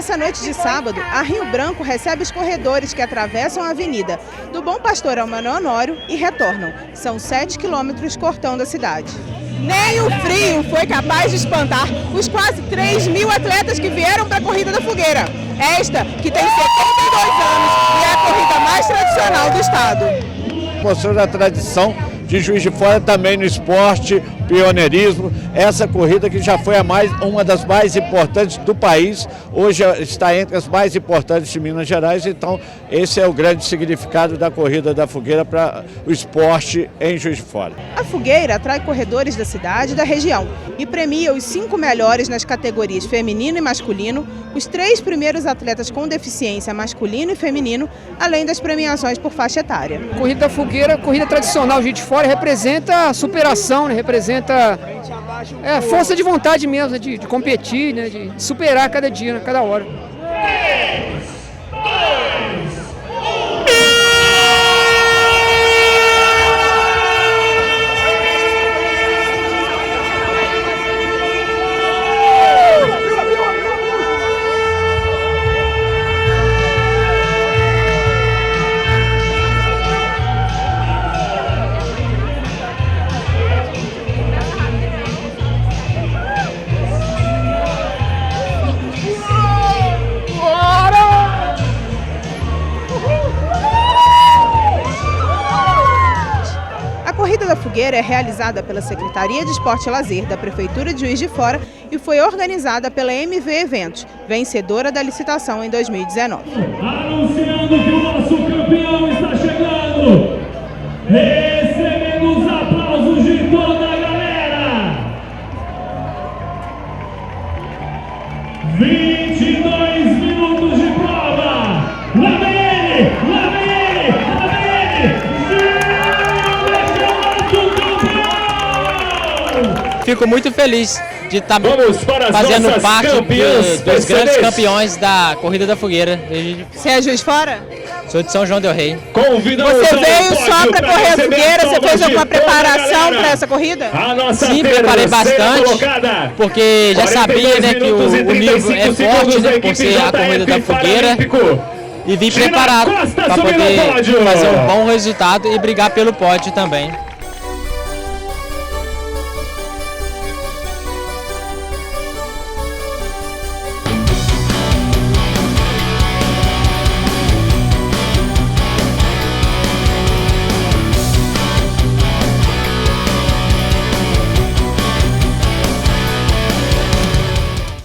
Nessa noite de sábado, a Rio Branco recebe os corredores que atravessam a avenida do Bom Pastor ao Manuel Honório e retornam. São 7 quilômetros cortando a cidade. Nem o frio foi capaz de espantar os quase 3.000 atletas que vieram para a Corrida da Fogueira. Esta, que tem 72 anos e é a corrida mais tradicional do estado. Mostrando a tradição de Juiz de Fora também no esporte, pioneirismo. Essa corrida que já foi uma das mais importantes do país, hoje está entre as mais importantes de Minas Gerais, então esse é o grande significado da Corrida da Fogueira para o esporte em Juiz de Fora. A Fogueira atrai corredores da cidade e da região e premia os 5 melhores nas categorias feminino e masculino, os 3 primeiros atletas com deficiência masculino e feminino, além das premiações por faixa etária. Corrida da Fogueira, corrida tradicional Juiz de Fora, representa superação, né? Representa força de vontade mesmo, de competir, né? De superar cada dia, cada hora. A Corrida da Fogueira é realizada pela Secretaria de Esporte e Lazer da Prefeitura de Juiz de Fora e foi organizada pela MV Eventos, vencedora da licitação em 2019. Anunciando que o nosso campeão está chegando, recebendo os aplausos de toda a galera. 22 minutos de prova. Lá vem ele, lá vem ele, lá vem ele. Fico muito feliz de estar fazendo parte dos grandes campeões da Corrida da Fogueira. Você é Juiz de Fora? Sou de São João del Rei. Você veio só para correr a fogueira? Você fez alguma preparação para essa corrida? Sim, preparei bastante, porque já sabia, né, que o nível é forte, né, por ser a Corrida da Fogueira. E vim preparado para poder fazer um bom resultado e brigar pelo pódio também.